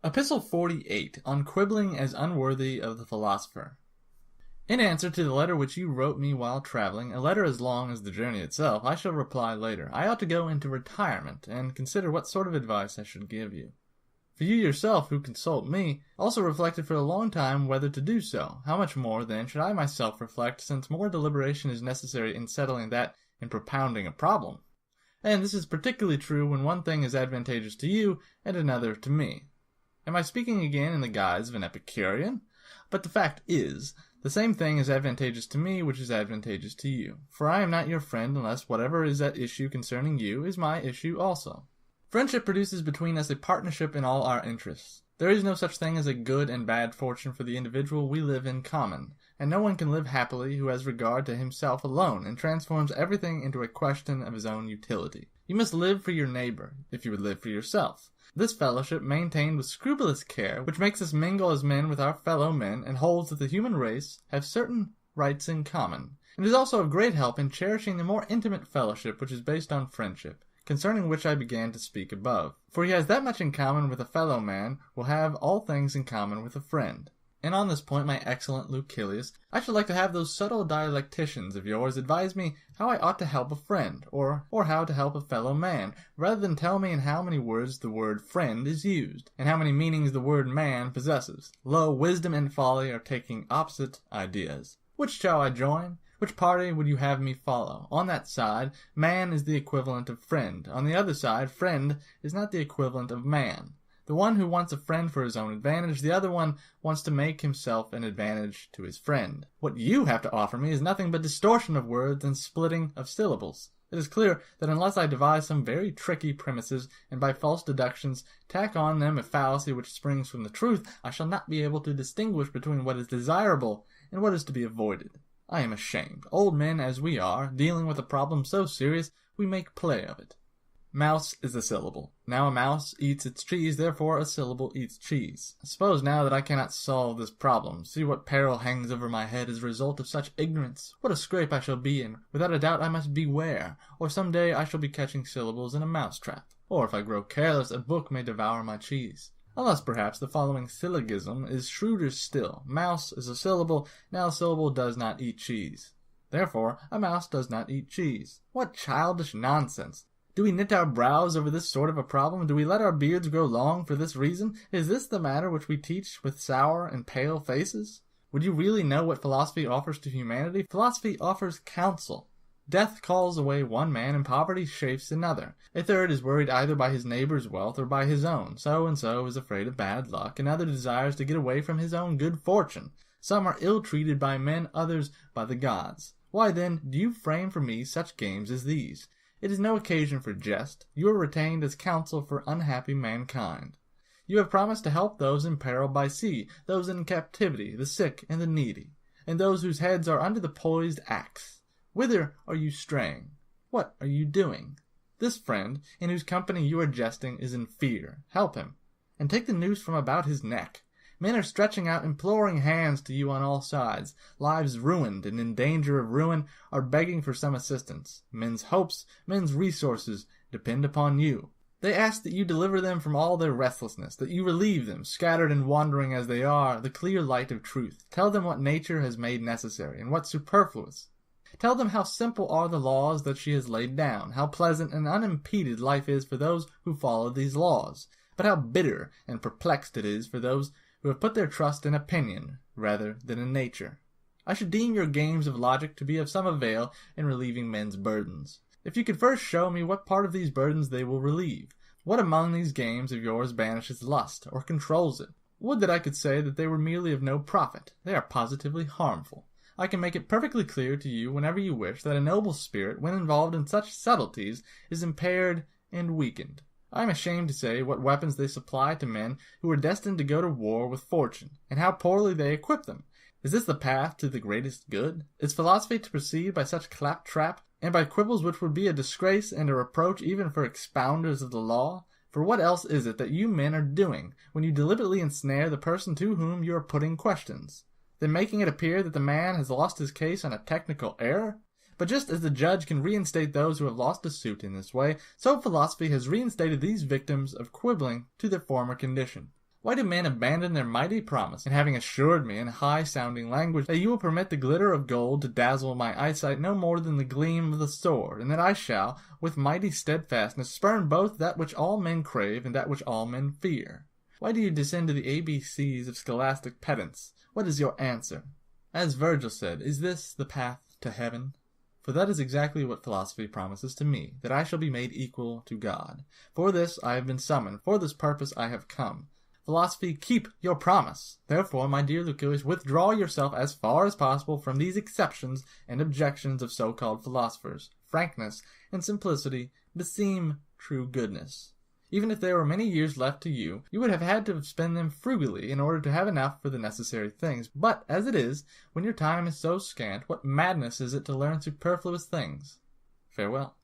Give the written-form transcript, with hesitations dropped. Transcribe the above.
Epistle 48, on Quibbling as Unworthy of the Philosopher. In answer to the letter which you wrote me while traveling, a letter as long as the journey itself, I shall reply later. I ought to go into retirement, and consider what sort of advice I should give you. For you yourself, who consult me, also reflected for a long time whether to do so. How much more, then, should I myself reflect, since more deliberation is necessary in settling that in propounding a problem? And this is particularly true when one thing is advantageous to you, and another to me. Am I speaking again in the guise of an Epicurean? But the fact is, the same thing is advantageous to me which is advantageous to you. For I am not your friend unless whatever is at issue concerning you is my issue also. Friendship produces between us a partnership in all our interests. There is no such thing as a good and bad fortune for the individual. We live in common, and no one can live happily who has regard to himself alone and transforms everything into a question of his own utility. You must live for your neighbor, if you would live for yourself. This fellowship, maintained with scrupulous care, which makes us mingle as men with our fellow men, and holds that the human race have certain rights in common, and is also of great help in cherishing the more intimate fellowship which is based on friendship, concerning which I began to speak above. For he has that much in common with a fellow man, will have all things in common with a friend. And on this point, my excellent Lucilius, I should like to have those subtle dialecticians of yours advise me how I ought to help a friend, or how to help a fellow man, rather than tell me in how many words the word friend is used, and how many meanings the word man possesses. Lo, wisdom and folly are taking opposite ideas. Which shall I join? Which party would you have me follow? On that side, man is the equivalent of friend. On the other side, friend is not the equivalent of man. The one who wants a friend for his own advantage, the other one wants to make himself an advantage to his friend. What you have to offer me is nothing but distortion of words and splitting of syllables. It is clear that unless I devise some very tricky premises, and by false deductions tack on them a fallacy which springs from the truth, I shall not be able to distinguish between what is desirable and what is to be avoided. I am ashamed. Old men as we are, dealing with a problem so serious, we make play of it. Mouse is a syllable. Now a mouse eats its cheese, therefore a syllable eats cheese. Suppose now that I cannot solve this problem. See what peril hangs over my head as a result of such ignorance. What a scrape I shall be in. Without a doubt I must beware, or some day I shall be catching syllables in a mouse-trap. Or if I grow careless, a book may devour my cheese. Unless perhaps the following syllogism is shrewder still. Mouse is a syllable, now a syllable does not eat cheese. Therefore a mouse does not eat cheese. What childish nonsense! Do we knit our brows over this sort of a problem? Do we let our beards grow long for this reason? Is this the matter which we teach with sour and pale faces? Would you really know what philosophy offers to humanity? Philosophy offers counsel. Death calls away one man, and poverty chafes another. A third is worried either by his neighbor's wealth or by his own. So-and-so is afraid of bad luck, another desires to get away from his own good fortune. Some are ill-treated by men, others by the gods. Why, then, do you frame for me such games as these? It is no occasion for jest. You are retained as counsel for unhappy mankind. You have promised to help those in peril by sea, those in captivity, the sick and the needy, and those whose heads are under the poised axe. Whither are you straying? What are you doing? This friend, in whose company you are jesting, is in fear. Help him, and take the noose from about his neck. Men are stretching out imploring hands to you on all sides. Lives ruined and in danger of ruin are begging for some assistance. Men's hopes, men's resources depend upon you. They ask that you deliver them from all their restlessness, that you relieve them, scattered and wandering as they are, the clear light of truth. Tell them what nature has made necessary, and what superfluous. Tell them how simple are the laws that she has laid down, how pleasant and unimpeded life is for those who follow these laws, but how bitter and perplexed it is for those who have put their trust in opinion rather than in nature. I should deem your games of logic to be of some avail in relieving men's burdens, if you could first show me what part of these burdens they will relieve. What among these games of yours banishes lust, or controls it? Would that I could say that they were merely of no profit. They are positively harmful. I can make it perfectly clear to you whenever you wish that a noble spirit, when involved in such subtleties, is impaired and weakened. I am ashamed to say what weapons they supply to men who are destined to go to war with fortune, and how poorly they equip them. Is this the path to the greatest good? Is philosophy to proceed by such claptrap, and by quibbles which would be a disgrace and a reproach even for expounders of the law? For what else is it that you men are doing, when you deliberately ensnare the person to whom you are putting questions? Then making it appear that the man has lost his case on a technical error? But just as the judge can reinstate those who have lost a suit in this way, so philosophy has reinstated these victims of quibbling to their former condition. Why do men abandon their mighty promise, and having assured me in high-sounding language that you will permit the glitter of gold to dazzle my eyesight no more than the gleam of the sword, and that I shall, with mighty steadfastness, spurn both that which all men crave and that which all men fear? Why do you descend to the ABCs of scholastic pedants? What is your answer? As Virgil said, is this the path to heaven? For that is exactly what philosophy promises to me, that I shall be made equal to God. For this I have been summoned, for this purpose I have come. Philosophy, keep your promise. Therefore, my dear Lucullus, withdraw yourself as far as possible from these exceptions and objections of so-called philosophers. Frankness and simplicity beseem true goodness. Even if there were many years left to you, you would have had to spend them frugally in order to have enough for the necessary things. But, as it is, when your time is so scant, what madness is it to learn superfluous things? Farewell.